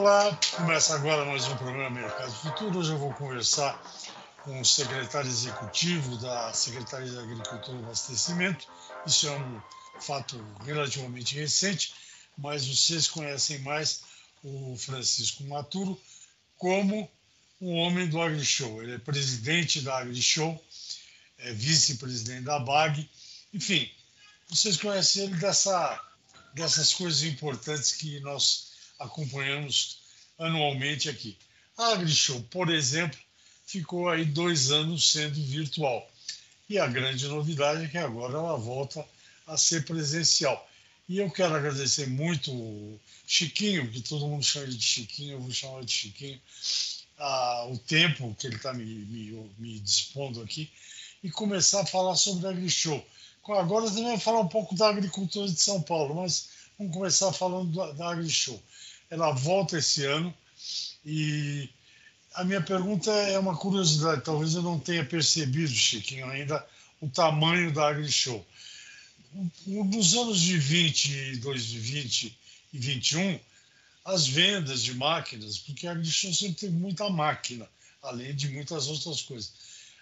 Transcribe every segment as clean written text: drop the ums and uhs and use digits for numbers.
Olá, começa agora mais um programa Mercado Futuro. Hoje eu vou conversar com o secretário executivo da Secretaria de Agricultura e Abastecimento. Isso é um fato relativamente recente, mas vocês conhecem mais o Francisco Maturo como um homem do AgriShow. Ele é presidente da AgriShow, é vice-presidente da BAG. Enfim, vocês conhecem ele dessas coisas importantes que nós acompanhamos anualmente aqui. A AgriShow, por exemplo, ficou aí 2 anos sendo virtual. E a grande novidade é que agora ela volta a ser presencial. E eu quero agradecer muito o Chiquinho, que todo mundo chama de Chiquinho, eu vou chamar de Chiquinho, o tempo que ele está me dispondo aqui, e começar a falar sobre a AgriShow. Agora também vou falar um pouco da agricultura de São Paulo, mas vamos começar falando da AgriShow. Ela volta esse ano e a minha pergunta é uma curiosidade. Talvez eu não tenha percebido, Chiquinho, ainda o tamanho da AgriShow. Nos anos de 2020 e 21, as vendas de máquinas, porque a AgriShow sempre teve muita máquina, além de muitas outras coisas,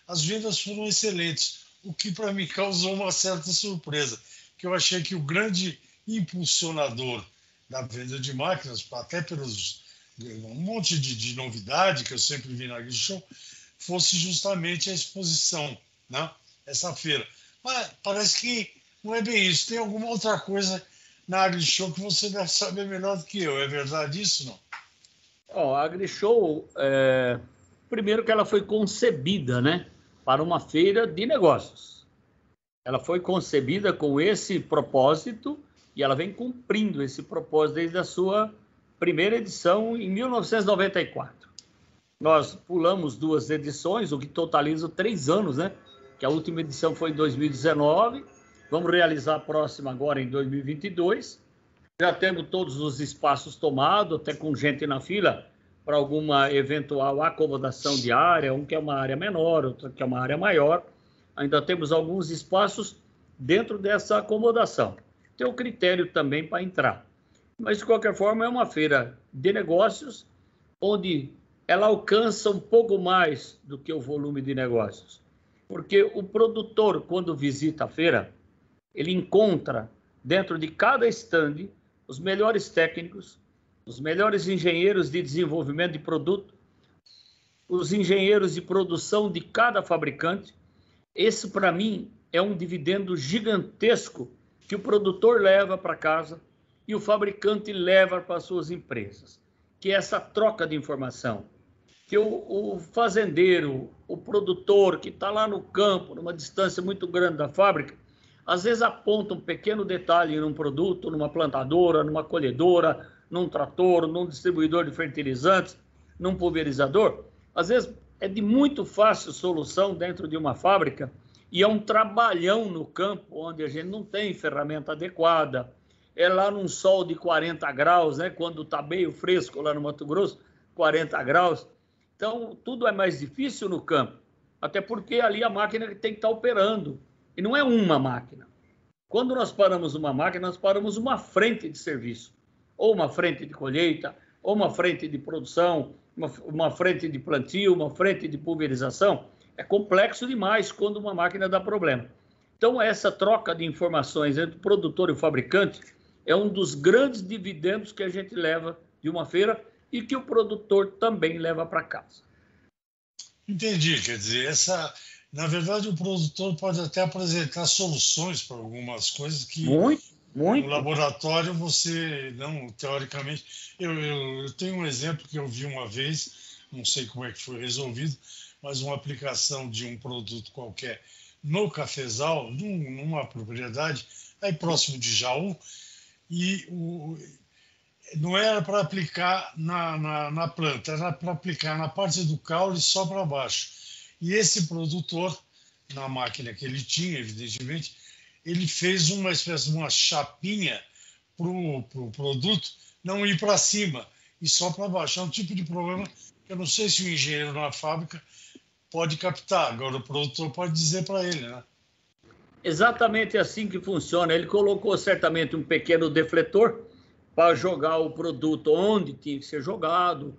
as vendas foram excelentes, o que para mim causou uma certa surpresa, que eu achei que o grande impulsionador da venda de máquinas, até pelos um monte de novidade que eu sempre vi na AgriShow, fosse justamente a exposição, né? Essa feira. Mas parece que não é bem isso. Tem alguma outra coisa na AgriShow que você deve saber melhor do que eu. É verdade isso, não? A AgriShow, primeiro que ela foi concebida, né, para uma feira de negócios. Ela foi concebida com esse propósito e ela vem cumprindo esse propósito desde a sua primeira edição em 1994. Nós pulamos 2 edições, o que totaliza 3 anos, né? Que a última edição foi em 2019. Vamos realizar a próxima agora em 2022. Já temos todos os espaços tomados, até com gente na fila para alguma eventual acomodação de área, um que é uma área menor, outro que é uma área maior. Ainda temos alguns espaços dentro dessa acomodação. Tem o critério também para entrar. Mas, de qualquer forma, é uma feira de negócios, onde ela alcança um pouco mais do que o volume de negócios. Porque o produtor, quando visita a feira, ele encontra, dentro de cada estande, os melhores técnicos, os melhores engenheiros de desenvolvimento de produto, os engenheiros de produção de cada fabricante. Esse, para mim, é um dividendo gigantesco que o produtor leva para casa e o fabricante leva para suas empresas, que é essa troca de informação, que o fazendeiro, o produtor que está lá no campo, numa distância muito grande da fábrica, às vezes aponta um pequeno detalhe num produto, numa plantadora, numa colhedora, num trator, num distribuidor de fertilizantes, num pulverizador. Às vezes é de muito fácil solução dentro de uma fábrica, e é um trabalhão no campo, onde a gente não tem ferramenta adequada. É lá num sol de 40 graus, né? Quando está meio fresco lá no Mato Grosso, 40 graus. Então, tudo é mais difícil no campo, até porque ali a máquina tem que estar operando. E não é uma máquina. Quando nós paramos uma máquina, nós paramos uma frente de serviço. Ou uma frente de colheita, ou uma frente de produção, uma frente de plantio, uma frente de pulverização. É complexo demais quando uma máquina dá problema. Então, essa troca de informações entre o produtor e o fabricante é um dos grandes dividendos que a gente leva de uma feira e que o produtor também leva para casa. Entendi, quer dizer, na verdade o produtor pode até apresentar soluções para algumas coisas que no laboratório você não, teoricamente. Eu tenho um exemplo que eu vi uma vez, não sei como é que foi resolvido, mas uma aplicação de um produto qualquer no cafezal, numa propriedade, aí próximo de Jaú, e não era para aplicar na planta, era para aplicar na parte do caule só para baixo. E esse produtor, na máquina que ele tinha, evidentemente, ele fez uma espécie de uma chapinha para o produto não ir para cima e só para baixo. É um tipo de problema que eu não sei se o engenheiro na fábrica pode captar, agora o produtor pode dizer para ele, né? Exatamente assim que funciona. Ele colocou certamente um pequeno defletor para jogar o produto onde tinha que ser jogado.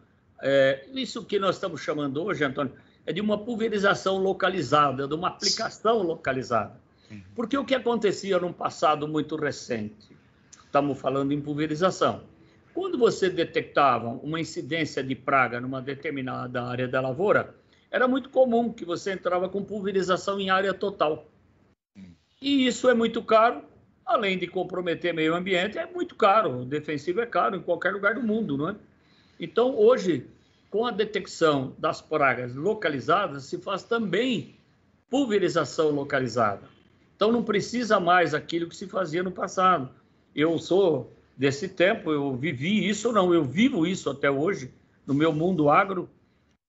Isso que nós estamos chamando hoje, Antônio, é de uma pulverização localizada, de uma aplicação localizada. Porque o que acontecia num passado muito recente, estamos falando em pulverização, quando você detectava uma incidência de praga numa determinada área da lavoura, era muito comum que você entrava com pulverização em área total. E isso é muito caro, além de comprometer meio ambiente, é muito caro. O defensivo é caro em qualquer lugar do mundo, não é? Então, hoje, com a detecção das pragas localizadas, se faz também pulverização localizada. Então, não precisa mais aquilo que se fazia no passado. Eu sou desse tempo, eu vivi isso, não, eu vivo isso até hoje, no meu mundo agro,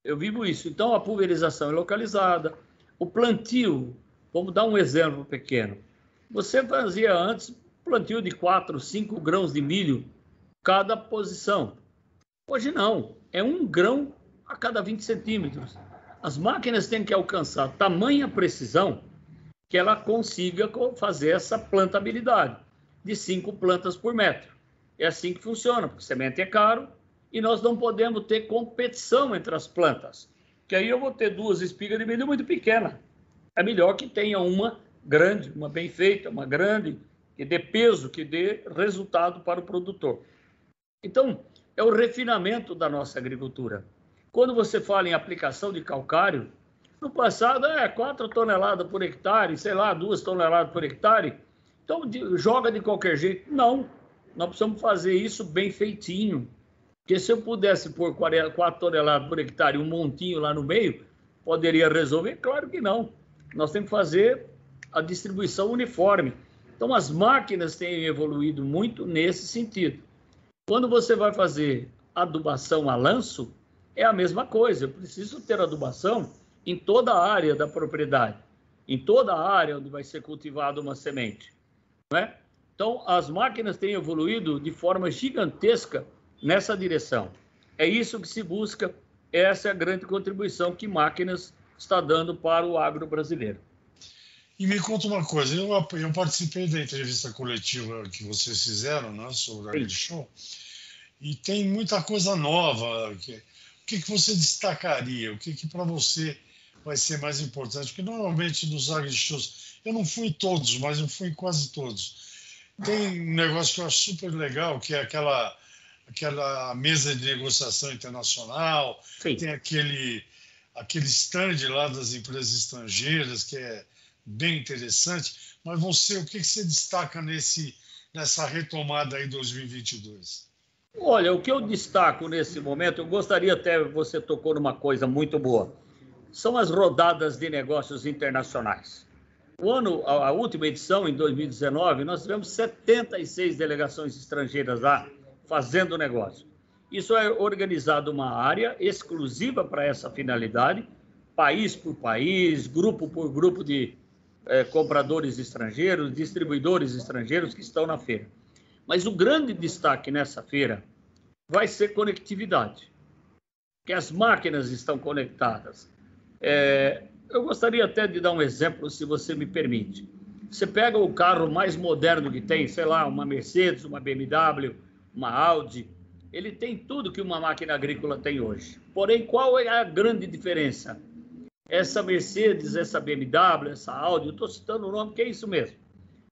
eu vivo isso. Então, a pulverização é localizada. O plantio, vamos dar um exemplo pequeno. Você fazia antes plantio de 4, 5 grãos de milho cada posição. Hoje não, é 1 grão a cada 20 centímetros. As máquinas têm que alcançar tamanha precisão que ela consiga fazer essa plantabilidade de 5 plantas por metro. É assim que funciona, porque semente é caro e nós não podemos ter competição entre as plantas. Que aí eu vou ter 2 espigas de milho muito pequenas. É melhor que tenha uma grande, uma bem feita, uma grande, que dê peso, que dê resultado para o produtor. Então, é o refinamento da nossa agricultura. Quando você fala em aplicação de calcário, no passado 4 toneladas por hectare, sei lá, 2 toneladas por hectare. Então, joga de qualquer jeito. Não, nós precisamos fazer isso bem feitinho. Porque se eu pudesse pôr 4 toneladas por hectare e um montinho lá no meio, poderia resolver? Claro que não. Nós temos que fazer a distribuição uniforme. Então, as máquinas têm evoluído muito nesse sentido. Quando você vai fazer adubação a lanço, é a mesma coisa. Eu preciso ter adubação em toda a área da propriedade, em toda a área onde vai ser cultivada uma semente, não é? Então, as máquinas têm evoluído de forma gigantesca nessa direção. É isso que se busca, essa é a grande contribuição que máquinas está dando para o agro brasileiro. E me conta uma coisa, eu participei da entrevista coletiva que vocês fizeram, né, sobre a AgriShow, e tem muita coisa nova. O que você destacaria? O que para você vai ser mais importante? Porque normalmente nos AgriShows, eu não fui em todos, mas eu fui em quase todos. Tem um negócio que eu acho super legal, que é aquela mesa de negociação internacional. Sim. Tem aquele stand lá das empresas estrangeiras, que é bem interessante. Mas você, o que você destaca nessa retomada aí 2022? Olha, o que eu destaco nesse momento, eu gostaria até, você tocou numa coisa muito boa, são as rodadas de negócios internacionais. A última edição, em 2019, nós tivemos 76 delegações estrangeiras lá fazendo negócio. Isso é organizado uma área exclusiva para essa finalidade, país por país, grupo por grupo de compradores estrangeiros, distribuidores estrangeiros que estão na feira. Mas o grande destaque nessa feira vai ser conectividade, que as máquinas estão conectadas. Eu gostaria até de dar um exemplo, se você me permite. Você pega o carro mais moderno que tem, sei lá, uma Mercedes, uma BMW, uma Audi, ele tem tudo que uma máquina agrícola tem hoje. Porém, qual é a grande diferença? Essa Mercedes, essa BMW, essa Audi, eu estou citando o nome, que é isso mesmo.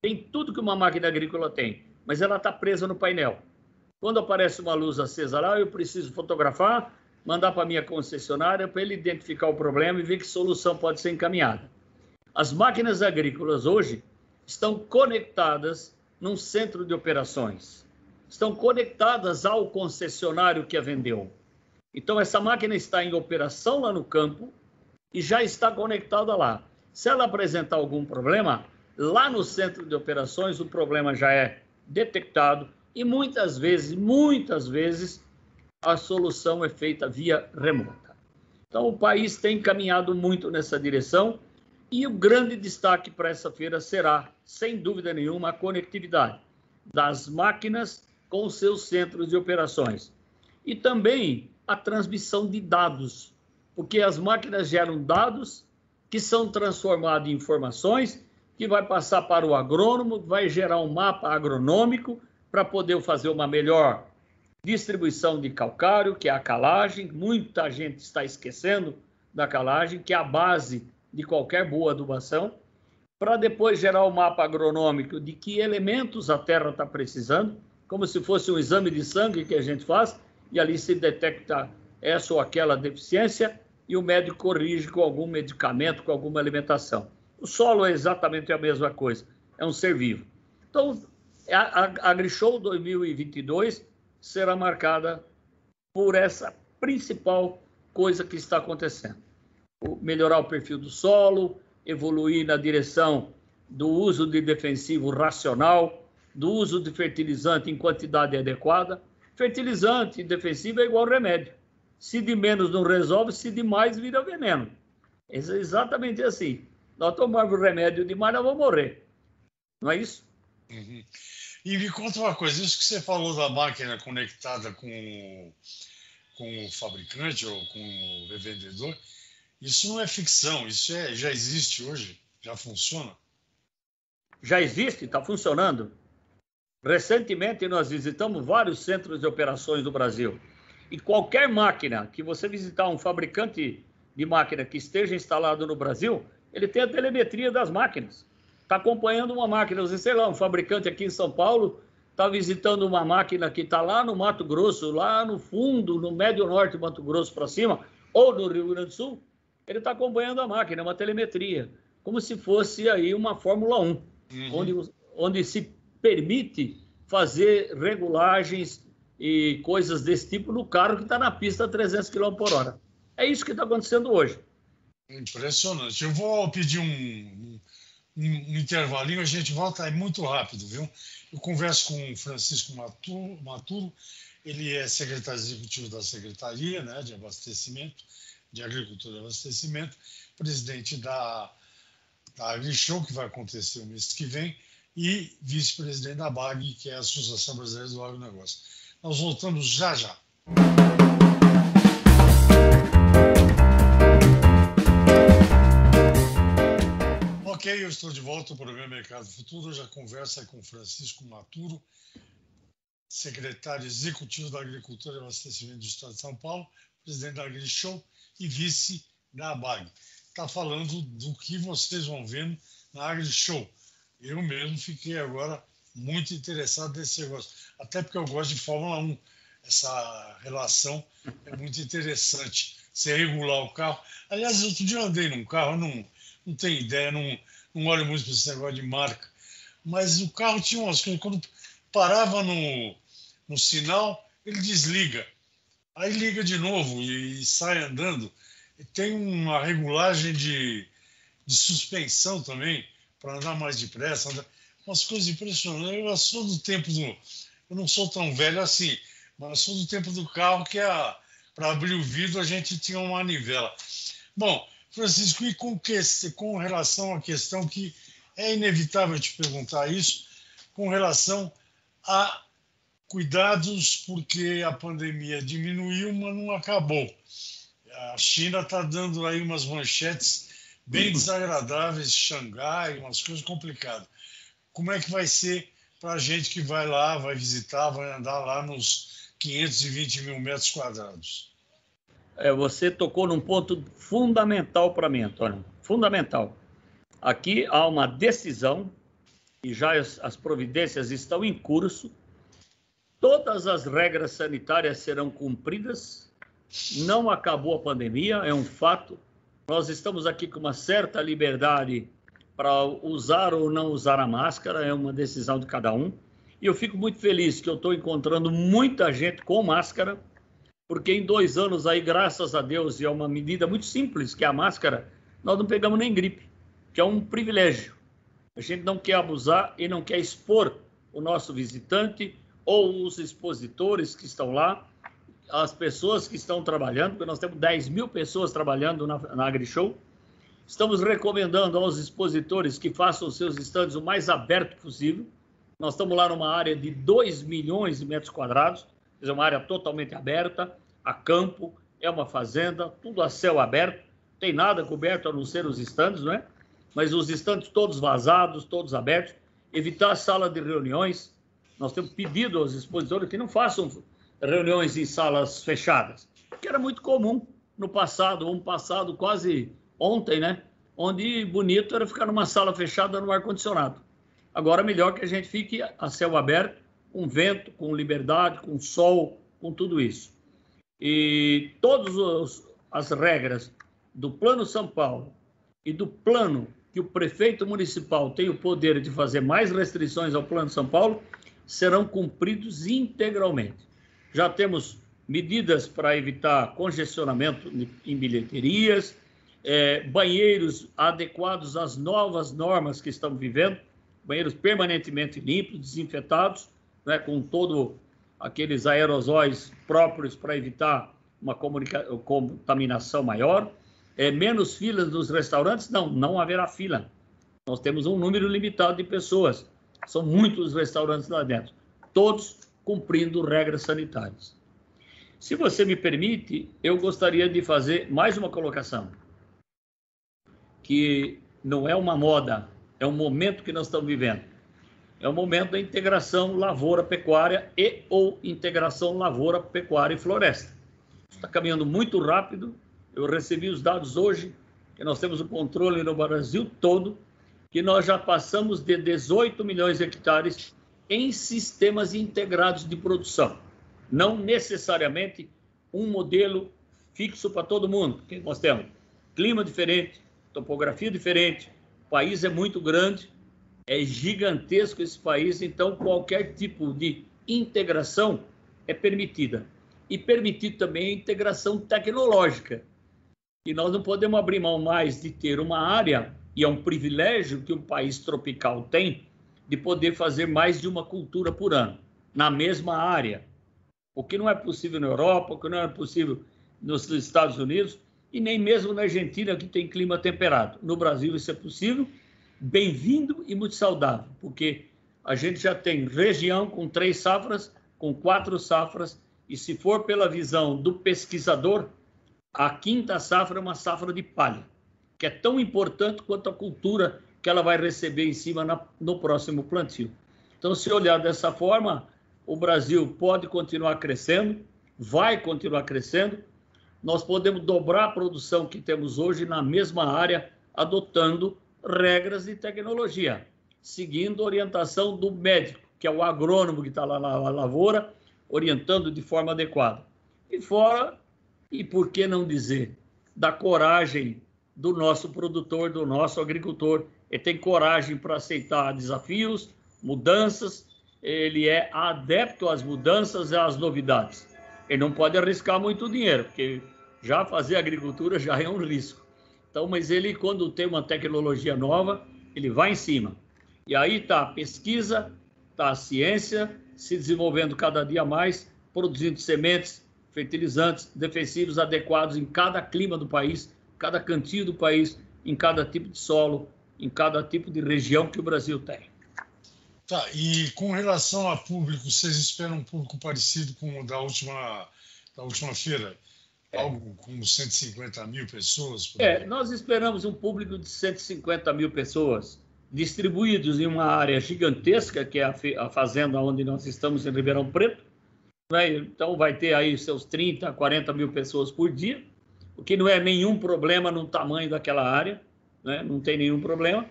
Tem tudo que uma máquina agrícola tem, mas ela está presa no painel. Quando aparece uma luz acesa lá, eu preciso fotografar, mandar para a minha concessionária para ele identificar o problema e ver que solução pode ser encaminhada. As máquinas agrícolas hoje estão conectadas num centro de operações. Estão conectadas ao concessionário que a vendeu. Então, essa máquina está em operação lá no campo e já está conectada lá. Se ela apresentar algum problema, lá no centro de operações, o problema já é detectado e muitas vezes, a solução é feita via remota. Então, o país tem caminhado muito nessa direção e o grande destaque para essa feira será, sem dúvida nenhuma, a conectividade das máquinas com os seus centros de operações. E também a transmissão de dados, porque as máquinas geram dados que são transformados em informações que vai passar para o agrônomo, vai gerar um mapa agronômico, para poder fazer uma melhor distribuição de calcário, que é a calagem. Muita gente está esquecendo da calagem, que é a base de qualquer boa adubação, para depois gerar o mapa agronômico de que elementos a terra está precisando, como se fosse um exame de sangue que a gente faz, e ali se detecta essa ou aquela deficiência, e o médico corrige com algum medicamento, com alguma alimentação. O solo é exatamente a mesma coisa, é um ser vivo. Então, a AgriShow 2022 será marcada por essa principal coisa que está acontecendo. Melhorar o perfil do solo, evoluir na direção do uso de defensivo racional, do uso de fertilizante em quantidade adequada. Fertilizante e defensivo é igual remédio. Se de menos não resolve, se de mais vira veneno. É exatamente assim. Nós tomamos remédio demais, nós vamos morrer. Não é isso? Uhum. E me conta uma coisa, isso que você falou da máquina conectada com o fabricante ou com o revendedor, isso não é ficção, isso já existe hoje, já funciona? Já existe, está funcionando. Recentemente, nós visitamos vários centros de operações do Brasil. E qualquer máquina que você visitar, um fabricante de máquina que esteja instalado no Brasil, ele tem a telemetria das máquinas. Está acompanhando uma máquina, sei lá, um fabricante aqui em São Paulo está visitando uma máquina que está lá no Mato Grosso, lá no fundo, no médio norte do Mato Grosso para cima, ou no Rio Grande do Sul, ele está acompanhando a máquina, uma telemetria, como se fosse aí uma Fórmula 1, onde se permite fazer regulagens e coisas desse tipo no carro que está na pista a 300 km por hora. É isso que está acontecendo hoje. Impressionante. Eu vou pedir um intervalinho, a gente volta, é muito rápido, viu? Eu converso com o Francisco Maturo, ele é secretário executivo da Secretaria, né, de Abastecimento, de Agricultura e Abastecimento, presidente da AgriShow, que vai acontecer o mês que vem, e vice-presidente da BAG, que é a Associação Brasileira do Agronegócio. Nós voltamos já já. Ok, eu estou de volta ao programa Mercado Futuro. Hoje a conversa é com Francisco Maturo, secretário executivo da Agricultura e Abastecimento do Estado de São Paulo, presidente da AgriShow e vice da BAG. Está falando do que vocês vão ver na AgriShow. Eu mesmo fiquei agora muito interessado nesse negócio, até porque eu gosto de Fórmula 1. Essa relação é muito interessante. Você regular o carro. Aliás, outro dia eu andei num carro, não tenho ideia, não olho muito para esse negócio de marca, mas o carro tinha umas coisas, quando parava no sinal, ele desliga. Aí liga de novo e sai andando. E tem uma regulagem de suspensão também, para andar mais depressa. Umas coisas impressionantes. Eu sou do tempo eu não sou tão velho assim, mas eu sou do tempo do carro que para abrir o vidro a gente tinha uma manivela. Bom, Francisco, e com relação à questão que é inevitável te perguntar isso, com relação a cuidados, porque a pandemia diminuiu, mas não acabou. A China está dando aí umas manchetes bem desagradáveis, Xangai, umas coisas complicadas. Como é que vai ser para a gente que vai lá, vai visitar, vai andar lá nos 520 mil metros quadrados? Você tocou num ponto fundamental para mim, Antônio. Fundamental. Aqui há uma decisão e já as providências estão em curso. Todas as regras sanitárias serão cumpridas. Não acabou a pandemia, é um fato. Nós estamos aqui com uma certa liberdade para usar ou não usar a máscara, é uma decisão de cada um. E eu fico muito feliz que eu estou encontrando muita gente com máscara, porque em 2 anos aí, graças a Deus, e é uma medida muito simples, que é a máscara, nós não pegamos nem gripe, que é um privilégio. A gente não quer abusar e não quer expor o nosso visitante ou os expositores que estão lá, as pessoas que estão trabalhando, porque nós temos 10 mil pessoas trabalhando na AgriShow. Estamos recomendando aos expositores que façam os seus estandes o mais aberto possível. Nós estamos lá numa área de 2 milhões de metros quadrados, é uma área totalmente aberta, a campo, é uma fazenda, tudo a céu aberto, não tem nada coberto a não ser os estandes, não é? Mas os estandes todos vazados, todos abertos, evitar a sala de reuniões, Nós temos pedido aos expositores que não façam reuniões em salas fechadas, que era muito comum no passado, quase ontem, né? Onde bonito era ficar numa sala fechada no ar-condicionado. Agora, melhor que a gente fique a céu aberto, com vento, com liberdade, com sol, com tudo isso. E todas as regras do Plano São Paulo e do plano que o prefeito municipal tem o poder de fazer mais restrições ao Plano São Paulo serão cumpridos integralmente. Já temos medidas para evitar congestionamento em bilheterias, banheiros adequados às novas normas que estamos vivendo, banheiros permanentemente limpos, desinfetados, né, com todos aqueles aerosóis próprios para evitar uma contaminação maior. Menos filas nos restaurantes? Não haverá fila. Nós temos um número limitado de pessoas. São muitos restaurantes lá dentro, todos cumprindo regras sanitárias. Se você me permite, eu gostaria de fazer mais uma colocação, que não é uma moda, é um momento que nós estamos vivendo. É o momento da integração lavoura-pecuária ou integração lavoura, pecuária e floresta. Está caminhando muito rápido. Eu recebi os dados hoje, que nós temos o controle no Brasil todo, que nós já passamos de 18 milhões de hectares em sistemas integrados de produção. Não necessariamente um modelo fixo para todo mundo, porque nós temos clima diferente, topografia diferente, o país é muito grande, é gigantesco esse país, então qualquer tipo de integração é permitida. E permitido também a integração tecnológica. E nós não podemos abrir mão mais de ter uma área, e é um privilégio que um país tropical tem, de poder fazer mais de uma cultura por ano, na mesma área. O que não é possível na Europa, o que não é possível nos Estados Unidos, e nem mesmo na Argentina, que tem clima temperado. No Brasil isso é possível, bem-vindo e muito saudável, porque a gente já tem região com 3 safras, com 4 safras, e se for pela visão do pesquisador, a 5ª safra é uma safra de palha, que é tão importante quanto a cultura que ela vai receber em cima no próximo plantio. Então, se olhar dessa forma, o Brasil pode continuar crescendo, vai continuar crescendo, nós podemos dobrar a produção que temos hoje na mesma área, adotando regras de tecnologia, seguindo a orientação do médico, que é o agrônomo que está lá na lavoura, orientando de forma adequada. E fora, e por que não dizer, da coragem do nosso produtor, do nosso agricultor. Ele tem coragem para aceitar desafios, mudanças, ele é adepto às mudanças e às novidades. Ele não pode arriscar muito dinheiro, porque já fazer agricultura já é um risco. Então, mas ele, quando tem uma tecnologia nova, ele vai em cima. E aí está a pesquisa, está a ciência se desenvolvendo cada dia mais, produzindo sementes, fertilizantes, defensivos adequados em cada clima do país, cada cantinho do país, em cada tipo de solo, em cada tipo de região que o Brasil tem. Tá, e com relação a público, vocês esperam um público parecido com o da última feira? Algo como 150 mil pessoas? Nós esperamos um público de 150 mil pessoas, distribuídos em uma área gigantesca, que é a fazenda onde nós estamos, em Ribeirão Preto. Né? Então, vai ter aí seus 30, 40 mil pessoas por dia, o que não é nenhum problema no tamanho daquela área, né? Não tem nenhum problema.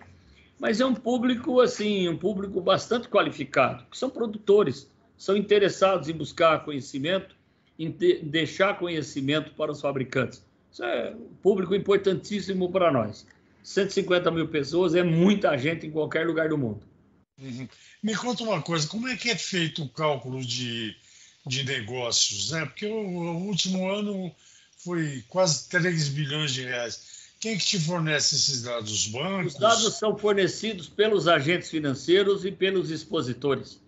Mas é um público, assim, um público bastante qualificado, que são produtores, são interessados em buscar conhecimento, em deixar conhecimento para os fabricantes. Isso é um público importantíssimo para nós. 150 mil pessoas é muita gente em qualquer lugar do mundo. Uhum. Me conta uma coisa, como é que é feito o cálculo de negócios, né? Porque o último ano foi quase 3 bilhões de reais. Quem que te fornece esses dados? Os bancos? Os dados são fornecidos pelos agentes financeiros e pelos expositores.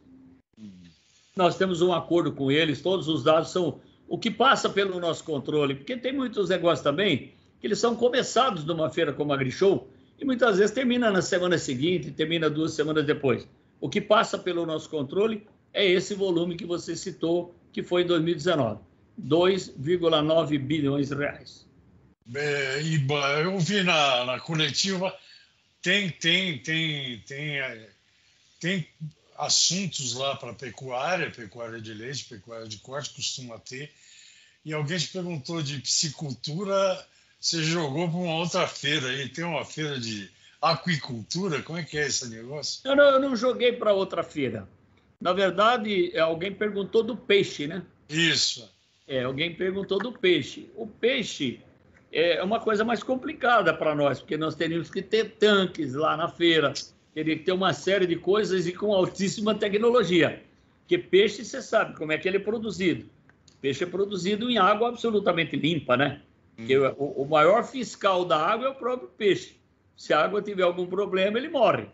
Nós temos um acordo com eles, todos os dados são o que passa pelo nosso controle, porque tem muitos negócios também que eles são começados numa feira como a AgriShow e muitas vezes termina na semana seguinte, termina 2 semanas depois. O que passa pelo nosso controle é esse volume que você citou, que foi em 2019, 2,9 bilhões de reais. Eu vi na coletiva, tem assuntos lá para pecuária de leite, pecuária de corte, costuma ter. E alguém te perguntou de piscicultura, você jogou para uma outra feira aí. Tem uma feira de aquicultura, como é que é esse negócio? Eu não joguei para outra feira. Na verdade, alguém perguntou do peixe, né? Isso. Alguém perguntou do peixe. O peixe é uma coisa mais complicada para nós, porque nós teríamos que ter tanques lá na feira, teria que ter uma série de coisas e com altíssima tecnologia. Porque peixe, você sabe como é que ele é produzido. Peixe é produzido em água absolutamente limpa, né? Porque o maior fiscal da água é o próprio peixe. Se a água tiver algum problema, ele morre.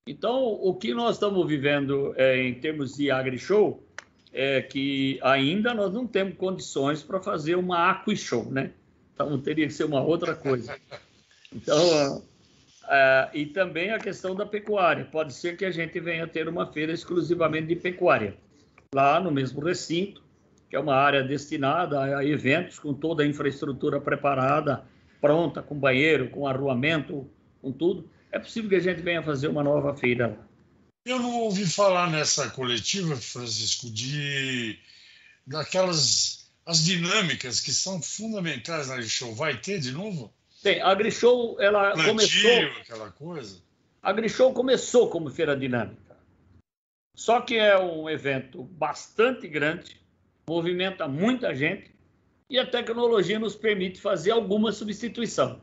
Então, o que nós estamos vivendo em termos de AgriShow é que ainda nós não temos condições para fazer uma AquiShow, né? Então, teria que ser uma outra coisa. Então, e também a questão da pecuária. Pode ser que a gente venha ter uma feira exclusivamente de pecuária, lá no mesmo recinto, que é uma área destinada a eventos com toda a infraestrutura preparada, pronta, com banheiro, com arruamento, com tudo. É possível que a gente venha fazer uma nova feira lá. Eu não ouvi falar nessa coletiva, Francisco, daquelas as dinâmicas que são fundamentais na AgriShow. Vai ter de novo? Tem, a AgriShow, ela plantio, começou... aquela coisa? A AgriShow começou como feira dinâmica. Só que é um evento bastante grande, movimenta muita gente e a tecnologia nos permite fazer alguma substituição.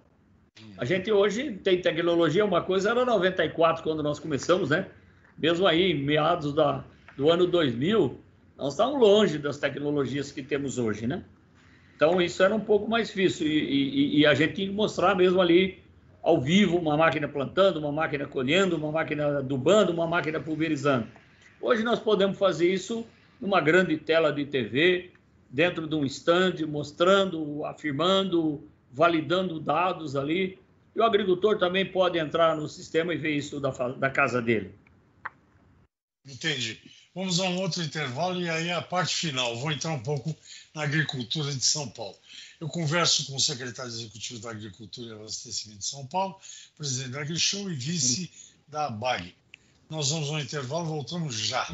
A gente hoje tem tecnologia, uma coisa era 94, quando nós começamos, né? Mesmo aí, em meados do ano 2000, nós estamos longe das tecnologias que temos hoje, né? Então, isso era um pouco mais difícil e a gente tinha que mostrar mesmo ali, ao vivo, uma máquina plantando, uma máquina colhendo, uma máquina adubando, uma máquina pulverizando. Hoje nós podemos fazer isso numa grande tela de TV, dentro de um stand, mostrando, afirmando, validando dados ali. E o agricultor também pode entrar no sistema e ver isso da casa dele. Entendi. Vamos a um outro intervalo e aí a parte final. Vou entrar um pouco na agricultura de São Paulo. Eu converso com o secretário executivo da Agricultura e Abastecimento de São Paulo, presidente da AgriShow e vice da BAG. Nós vamos ao intervalo, voltamos já.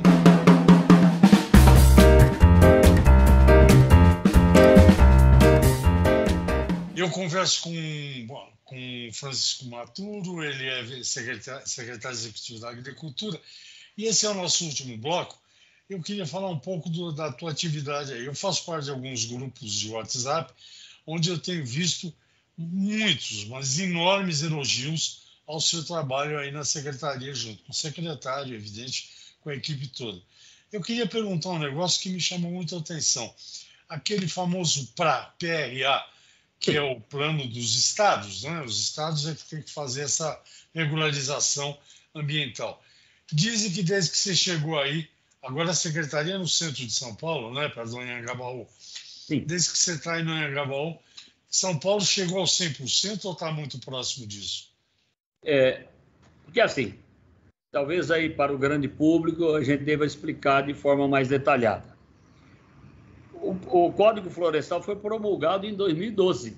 Eu converso com Francisco Maturo, ele é secretário executivo da Agricultura, e esse é o nosso último bloco. Eu queria falar um pouco da tua atividade aí. Eu faço parte de alguns grupos de WhatsApp, onde eu tenho visto muitos, mas enormes elogios ao seu trabalho aí na secretaria, junto com o secretário, evidente, com a equipe toda. Eu queria perguntar um negócio que me chamou muita atenção. Aquele famoso PRA, que é o plano dos estados, né? Os estados é que tem que fazer essa regularização ambiental. Dizem que desde que você chegou aí, agora a secretaria é no centro de São Paulo, né? Perdão, em Anhangabaú. Sim. Desde que você está aí no Anhangabaú, São Paulo chegou aos 100% ou está muito próximo disso? Porque assim, talvez aí para o grande público a gente deva explicar de forma mais detalhada. O Código Florestal foi promulgado em 2012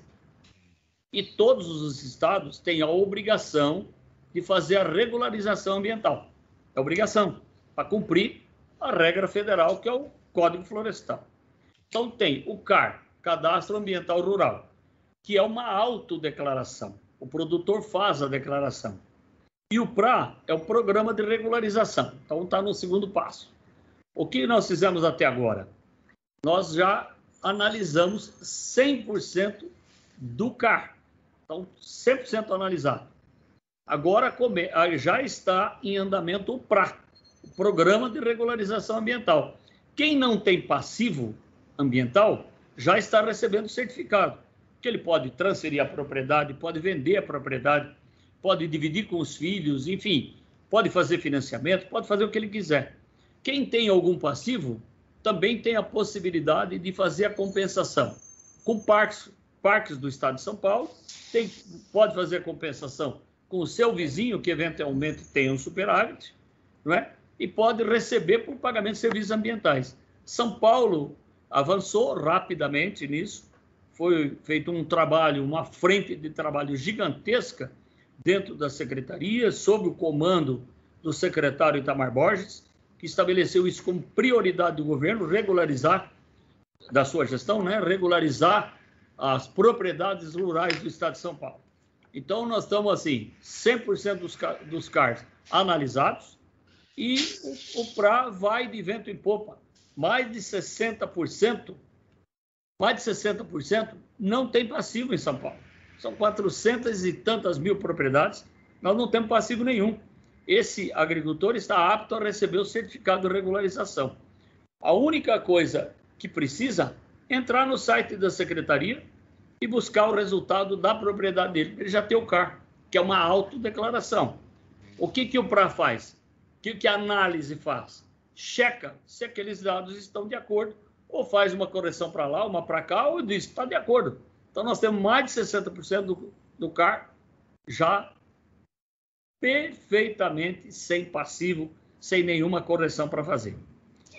e todos os estados têm a obrigação de fazer a regularização ambiental. É obrigação para cumprir a regra federal, que é o Código Florestal. Então tem o CAR, Cadastro Ambiental Rural, que é uma autodeclaração. O produtor faz a declaração. E o PRA é o Programa de Regularização. Então está no segundo passo. O que nós fizemos até agora? Nós já analisamos 100% do CAR. Então, 100% analisado. Agora já está em andamento o PRA, o Programa de Regularização Ambiental. Quem não tem passivo ambiental já está recebendo certificado, que ele pode transferir a propriedade, pode vender a propriedade, pode dividir com os filhos, enfim, pode fazer financiamento, pode fazer o que ele quiser. Quem tem algum passivo também tem a possibilidade de fazer a compensação. Com parques do estado de São Paulo, pode fazer a compensação com o seu vizinho, que eventualmente tem um superávit, não é? E pode receber por pagamento de serviços ambientais. São Paulo avançou rapidamente nisso, foi feito um trabalho, uma frente de trabalho gigantesca dentro da secretaria, sob o comando do secretário Itamar Borges, que estabeleceu isso como prioridade do governo, regularizar, da sua gestão, né? Regularizar as propriedades rurais do estado de São Paulo. Então, nós estamos, assim, 100% dos CARs analisados e o PRA vai de vento em popa. Mais de 60% não tem passivo em São Paulo. São 400 e tantas mil propriedades, nós não temos passivo nenhum. Esse agricultor está apto a receber o certificado de regularização. A única coisa que precisa é entrar no site da secretaria e buscar o resultado da propriedade dele. Ele já tem o CAR, que é uma autodeclaração. O que o PRA faz? O que a análise faz? Checa se aqueles dados estão de acordo, ou faz uma correção para lá, uma para cá, ou diz que está de acordo. Então, nós temos mais de 60% do CAR já perfeitamente sem passivo, sem nenhuma correção para fazer.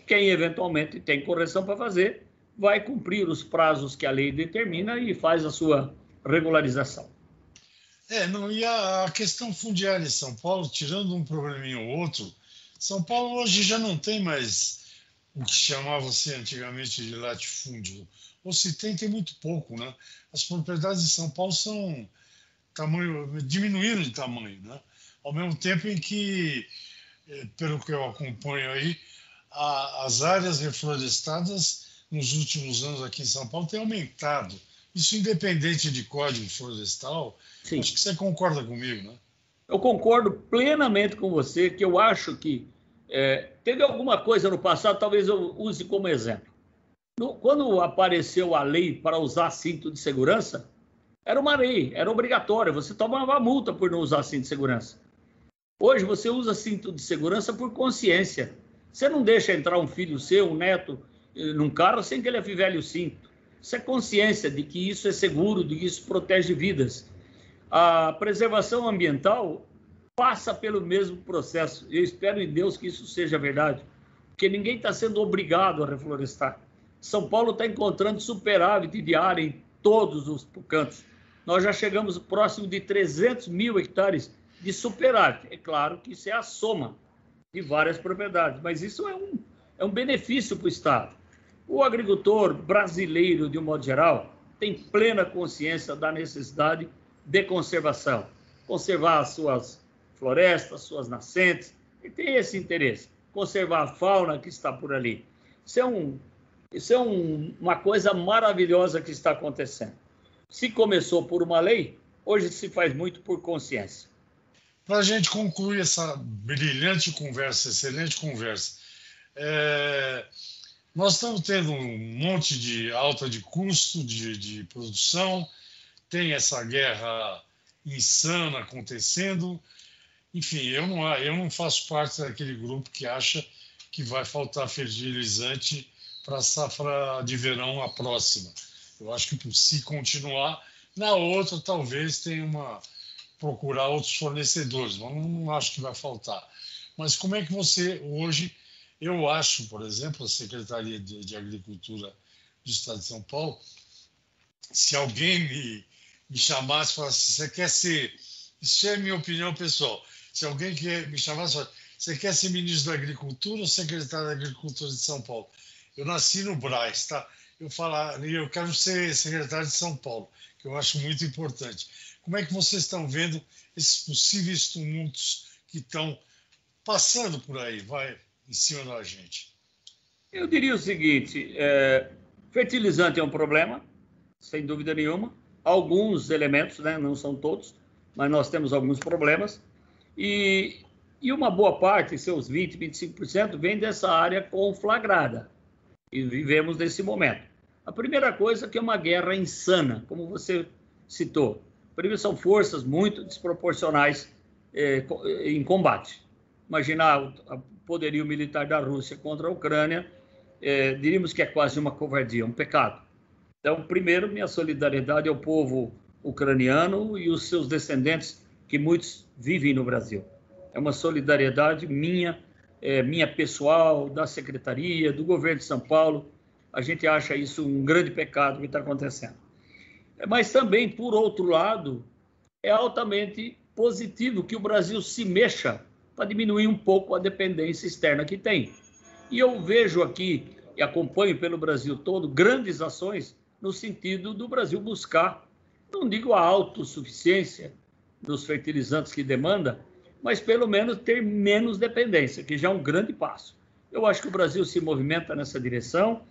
Quem eventualmente tem correção para fazer, vai cumprir os prazos que a lei determina e faz a sua regularização. Não, e a questão fundiária em São Paulo, tirando um probleminha ou outro, São Paulo hoje já não tem mais o que chamava-se antigamente de latifúndio. Ou se tem muito pouco, né? As propriedades de São Paulo diminuíram de tamanho, né? Ao mesmo tempo em que, pelo que eu acompanho aí, as áreas reflorestadas nos últimos anos aqui em São Paulo têm aumentado. Isso independente de código florestal. Sim. Acho que você concorda comigo, né? Eu concordo plenamente com você, que eu acho que teve alguma coisa no passado, talvez eu use como exemplo. Quando apareceu a lei para usar cinto de segurança, era uma lei, era obrigatória, você tomava multa por não usar cinto de segurança. Hoje você usa cinto de segurança por consciência. Você não deixa entrar um filho seu, um neto, num carro sem que ele afivele o cinto. Isso é consciência de que isso é seguro, de que isso protege vidas. A preservação ambiental passa pelo mesmo processo. Eu espero em Deus que isso seja verdade, porque ninguém está sendo obrigado a reflorestar. São Paulo está encontrando superávit de área em todos os cantos. Nós já chegamos próximo de 300 mil hectares de superávit. É claro que isso é a soma de várias propriedades, mas isso é um benefício para o Estado. O agricultor brasileiro, de um modo geral, tem plena consciência da necessidade de conservação. Conservar as suas florestas, suas nascentes, e tem esse interesse. Conservar a fauna que está por ali. Isso é uma coisa maravilhosa que está acontecendo. Se começou por uma lei, hoje se faz muito por consciência. Para a gente concluir essa brilhante conversa, excelente conversa, nós estamos tendo um monte de alta de custo de produção, tem essa guerra insana acontecendo. Enfim, eu não faço parte daquele grupo que acha que vai faltar fertilizante para a safra de verão a próxima. Eu acho que se continuar, na outra talvez tenha procurar outros fornecedores, mas não acho que vai faltar. Mas como é que você hoje, eu acho, por exemplo, a Secretaria de Agricultura do Estado de São Paulo, se alguém me chamasse e falasse, você quer ser, isso é a minha opinião pessoal, se alguém me chamasse e falasse, você quer ser ministro da Agricultura ou secretário da Agricultura de São Paulo? Eu nasci no Brás, tá? Eu quero ser secretário de São Paulo, que eu acho muito importante. Como é que vocês estão vendo esses possíveis tumultos que estão passando por aí, em cima da gente? Eu diria o seguinte, fertilizante é um problema, sem dúvida nenhuma. Alguns elementos, né, não são todos, mas nós temos alguns problemas. E uma boa parte, seus 20%, 25%, vem dessa área conflagrada. E vivemos nesse momento. A primeira coisa é que é uma guerra insana, como você citou. Primeiro, são forças muito desproporcionais em combate. Imaginar o poderio militar da Rússia contra a Ucrânia, diríamos que é quase uma covardia, um pecado. Então, primeiro, minha solidariedade ao povo ucraniano e os seus descendentes, que muitos vivem no Brasil. É uma solidariedade minha pessoal, da Secretaria, do governo de São Paulo. A gente acha isso um grande pecado que está acontecendo. Mas também, por outro lado, é altamente positivo que o Brasil se mexa para diminuir um pouco a dependência externa que tem. E eu vejo aqui, e acompanho pelo Brasil todo, grandes ações no sentido do Brasil buscar, não digo a autossuficiência dos fertilizantes que demanda, mas pelo menos ter menos dependência, que já é um grande passo. Eu acho que o Brasil se movimenta nessa direção.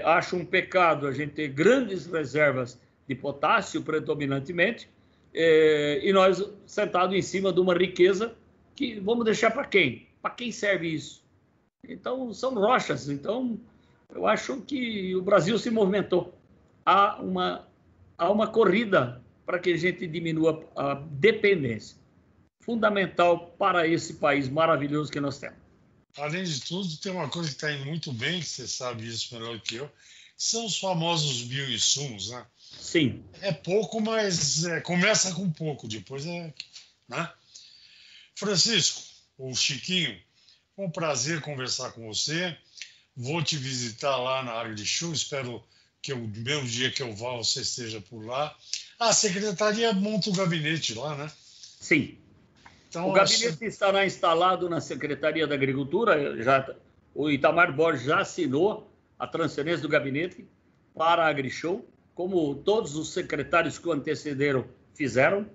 Acho um pecado a gente ter grandes reservas de potássio predominantemente, e nós sentados em cima de uma riqueza que vamos deixar para quem? Para quem serve isso? Então, são rochas. Então, eu acho que o Brasil se movimentou. Há uma corrida para que a gente diminua a dependência. Fundamental para esse país maravilhoso que nós temos. Além de tudo, tem uma coisa que está indo muito bem, que você sabe isso melhor que eu, são os famosos bioinsumos, né? Sim. É pouco, mas começa com pouco, depois né? Francisco, o Chiquinho, foi um prazer conversar com você. Vou te visitar lá na AgriShow, espero que o mesmo dia que eu vá você esteja por lá. A secretaria monta o gabinete lá, né? Sim. Então, o gabinete estará instalado na Secretaria da Agricultura. O Itamar Borges já assinou a transferência do gabinete para a AgriShow, como todos os secretários que o antecederam fizeram.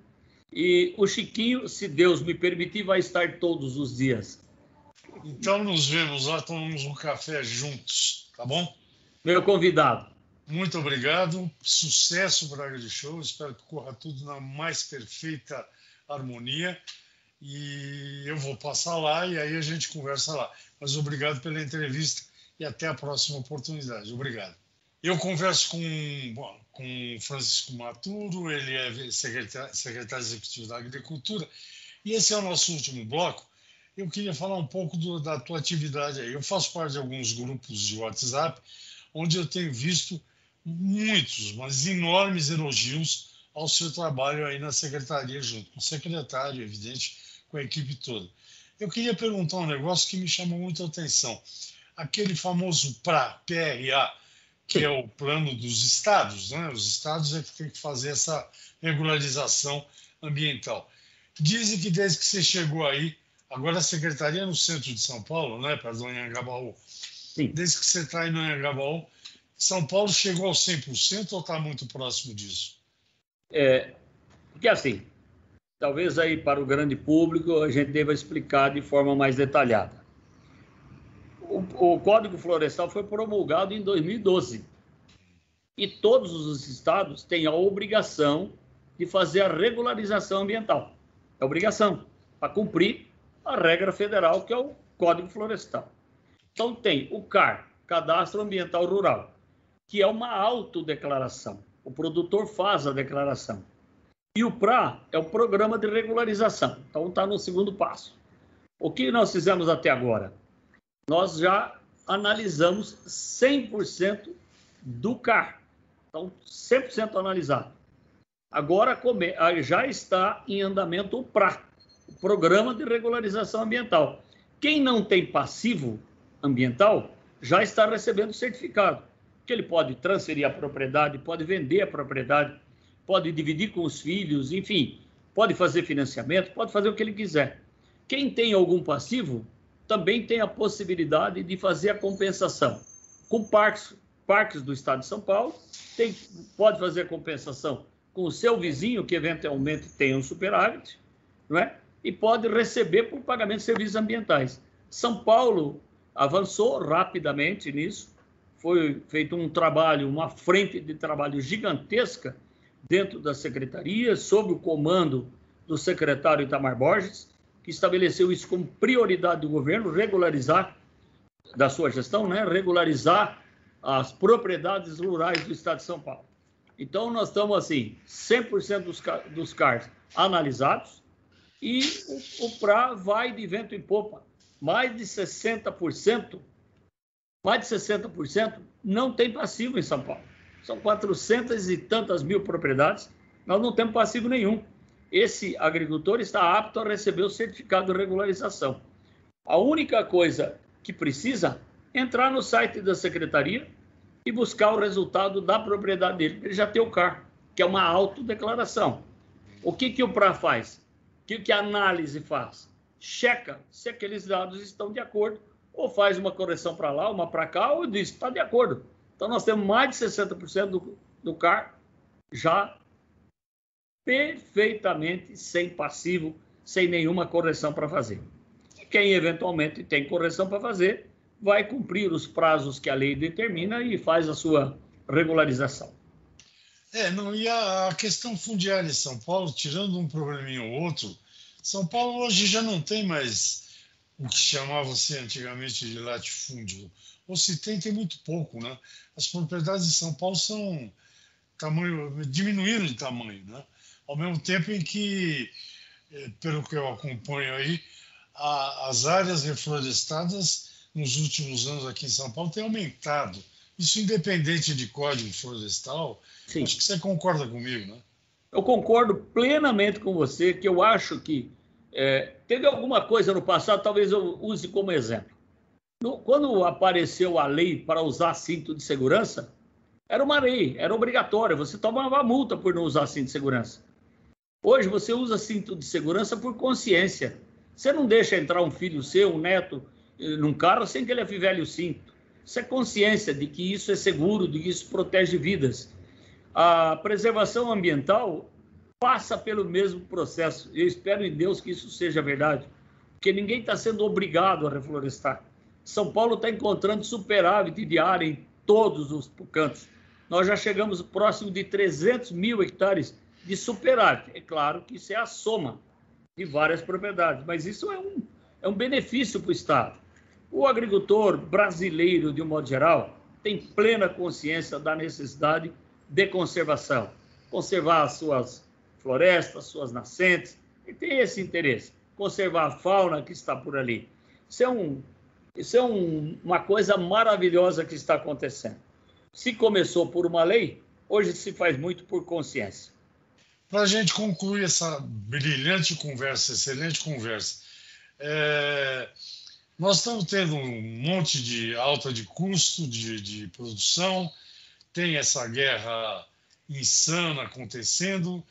E o Chiquinho, se Deus me permitir, vai estar todos os dias. Então nos vemos lá, tomamos um café juntos, tá bom? Meu convidado. Muito obrigado, sucesso para a AgriShow, espero que corra tudo na mais perfeita harmonia. E eu vou passar lá e aí a gente conversa lá. Mas obrigado pela entrevista e até a próxima oportunidade. Obrigado. Eu converso com o Francisco Maturo, ele é secretário executivo da Agricultura, e esse é o nosso último bloco. Eu queria falar um pouco da tua atividade aí. Eu faço parte de alguns grupos de WhatsApp, onde eu tenho visto muitos, mas enormes elogios ao seu trabalho aí na secretaria, junto com o secretário, evidente, com a equipe toda. Eu queria perguntar um negócio que me chamou muita atenção. Aquele famoso PRA, que é o plano dos estados, né? Os estados é que tem que fazer essa regularização ambiental. Dizem que desde que você chegou aí, agora a secretaria é no centro de São Paulo, né? Perdão, em Anhangabaú. Sim. Desde que você está aí no Anhangabaú, São Paulo chegou aos 100% ou está muito próximo disso? Porque assim, talvez aí para o grande público a gente deva explicar de forma mais detalhada. O Código Florestal foi promulgado em 2012 e todos os estados têm a obrigação de fazer a regularização ambiental. É obrigação, para cumprir a regra federal, que é o Código Florestal. Então tem o CAR, Cadastro Ambiental Rural, que é uma autodeclaração. O produtor faz a declaração. E o PRA é o Programa de Regularização. Então está no segundo passo. O que nós fizemos até agora? Nós já analisamos 100% do CAR. Então, 100% analisado. Agora já está em andamento o PRA, o Programa de Regularização Ambiental. Quem não tem passivo ambiental já está recebendo certificado, que ele pode transferir a propriedade, pode vender a propriedade, pode dividir com os filhos, enfim, pode fazer financiamento, pode fazer o que ele quiser. Quem tem algum passivo também tem a possibilidade de fazer a compensação. Com parques do estado de São Paulo, pode fazer a compensação com o seu vizinho, que eventualmente tem um superávit, não é? E pode receber por pagamento de serviços ambientais. São Paulo avançou rapidamente nisso, foi feito um trabalho, uma frente de trabalho gigantesca dentro da secretaria, sob o comando do secretário Itamar Borges, que estabeleceu isso como prioridade do governo, regularizar, da sua gestão, né? Regularizar as propriedades rurais do estado de São Paulo. Então, nós estamos, assim, 100% dos CARs analisados e o PRA vai de vento em popa. Mais de 60% não tem passivo em São Paulo. São 400 e tantas mil propriedades, nós não temos passivo nenhum. Esse agricultor está apto a receber o certificado de regularização. A única coisa que precisa é entrar no site da secretaria e buscar o resultado da propriedade dele. Ele já tem o CAR, que é uma autodeclaração. O que o PRA faz? O que a análise faz? checa se aqueles dados estão de acordo, ou faz uma correção para lá, uma para cá, ou diz que está de acordo. Então, nós temos mais de 60% do CAR já perfeitamente sem passivo, sem nenhuma correção para fazer. E quem eventualmente tem correção para fazer, vai cumprir os prazos que a lei determina e faz a sua regularização. Não, e a questão fundiária em São Paulo, tirando um probleminha ou outro, São Paulo hoje já não tem mais o que chamava-se antigamente de latifúndio. Ou se tem, tem muito pouco, né? As propriedades de São Paulo são diminuíram de tamanho, né? Ao mesmo tempo em que, pelo que eu acompanho aí, as áreas reflorestadas nos últimos anos aqui em São Paulo têm aumentado. Isso independente de código florestal. Sim. Acho que você concorda comigo, né? Eu concordo plenamente com você, que eu acho que teve alguma coisa no passado, talvez eu use como exemplo. Quando apareceu a lei para usar cinto de segurança, era uma lei, era obrigatória, você tomava multa por não usar cinto de segurança. Hoje você usa cinto de segurança por consciência. Você não deixa entrar um filho seu, um neto, num carro sem que ele afivele o cinto. Isso é consciência de que isso é seguro, de que isso protege vidas. A preservação ambiental passa pelo mesmo processo. Eu espero em Deus que isso seja verdade, porque ninguém está sendo obrigado a reflorestar. São Paulo está encontrando superávit de área em todos os cantos. Nós já chegamos próximo de 300 mil hectares de superávit. É claro que isso é a soma de várias propriedades, mas isso é um benefício para o Estado. O agricultor brasileiro, de um modo geral, tem plena consciência da necessidade de conservação. Conservar as suas florestas, suas nascentes, e tem esse interesse. Conservar a fauna que está por ali. Isso é uma coisa maravilhosa que está acontecendo. Se começou por uma lei, hoje se faz muito por consciência. Para a gente concluir essa brilhante conversa, excelente conversa, nós estamos tendo um monte de alta de custo de produção, tem essa guerra insana acontecendo.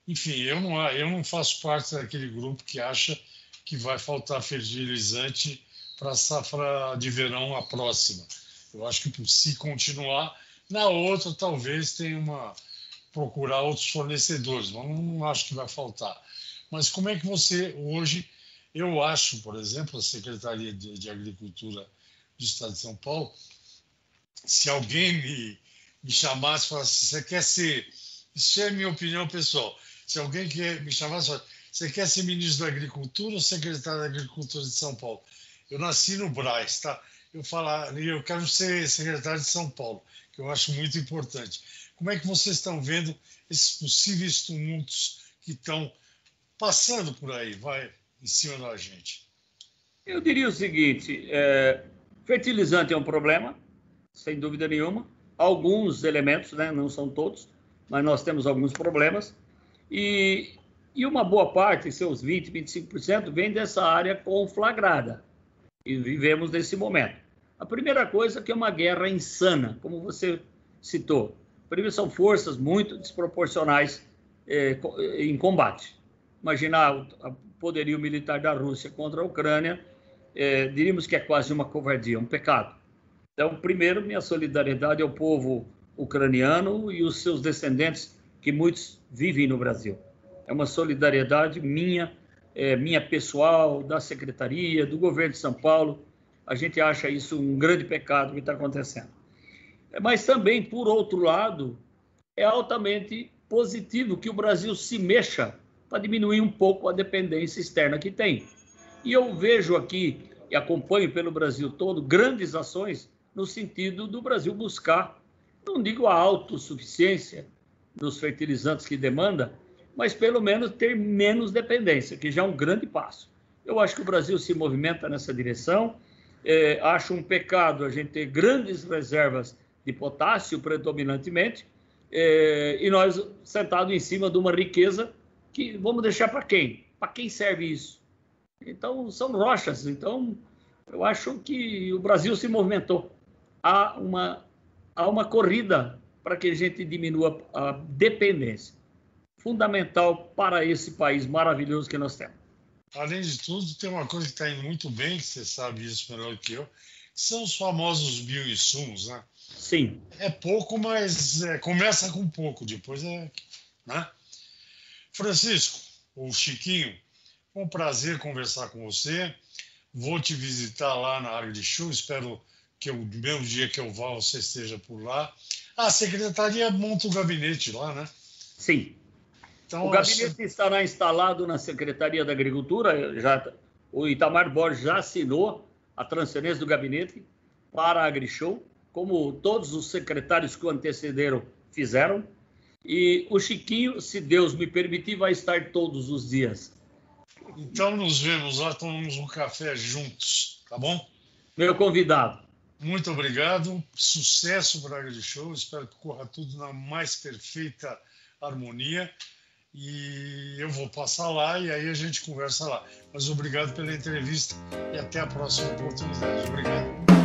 Enfim, eu não faço parte daquele grupo que acha que vai faltar fertilizante para a safra de verão a próxima. Eu acho que se continuar, na outra talvez tenha procurar outros fornecedores, mas não acho que vai faltar. Mas como é que você hoje, eu acho, por exemplo, a Secretaria de Agricultura do Estado de São Paulo, se alguém me chamasse e falasse, você quer ser, isso é a minha opinião pessoal, se alguém me chamasse e falasse, você quer ser ministro da Agricultura ou secretário da Agricultura de São Paulo? Eu nasci no Brás, tá? Eu quero ser secretário de São Paulo, que eu acho muito importante. Como é que vocês estão vendo esses possíveis tumultos que estão passando por aí, em cima da gente? Eu diria o seguinte, fertilizante é um problema, sem dúvida nenhuma. Alguns elementos, né, não são todos, mas nós temos alguns problemas. E uma boa parte, seus 20%, 25%, vem dessa área conflagrada. E vivemos nesse momento. A primeira coisa é que é uma guerra insana, como você citou. Primeiro, são forças muito desproporcionais em combate. Imaginar o poderio militar da Rússia contra a Ucrânia, diríamos que é quase uma covardia, um pecado. Então, primeiro, minha solidariedade ao povo ucraniano e os seus descendentes, que muitos vivem no Brasil. É uma solidariedade minha pessoal, da Secretaria, do governo de São Paulo. A gente acha isso um grande pecado que está acontecendo. Mas também, por outro lado, é altamente positivo que o Brasil se mexa para diminuir um pouco a dependência externa que tem. E eu vejo aqui, e acompanho pelo Brasil todo, grandes ações no sentido do Brasil buscar, não digo a autossuficiência dos fertilizantes que demanda, mas pelo menos ter menos dependência, que já é um grande passo. Eu acho que o Brasil se movimenta nessa direção. Acho um pecado a gente ter grandes reservas de potássio predominantemente, e nós sentados em cima de uma riqueza que vamos deixar para quem? Para quem serve isso? Então, são rochas. Então, eu acho que o Brasil se movimentou. Há uma corrida para que a gente diminua a dependência. Fundamental para esse país maravilhoso que nós temos. Além de tudo, tem uma coisa que está indo muito bem, que você sabe isso melhor que eu, que são os famosos bioinsumos, né? Sim. É pouco, mas começa com pouco, depois né? Francisco, ou Chiquinho, foi um prazer conversar com você. Vou te visitar lá na AgriShow, espero que o mesmo dia que eu vá você esteja por lá. A secretaria monta o gabinete lá, né? Sim. Então, O gabinete estará instalado na Secretaria da Agricultura. O Itamar Borges já assinou a transferência do gabinete para a AgriShow, como todos os secretários que o antecederam fizeram. E o Chiquinho, se Deus me permitir, vai estar todos os dias. Então, nos vemos lá, tomamos um café juntos, tá bom? Meu convidado. Muito obrigado, sucesso para a AgriShow, espero que corra tudo na mais perfeita harmonia. E eu vou passar lá e aí a gente conversa lá. Mas obrigado pela entrevista e até a próxima oportunidade. Obrigado.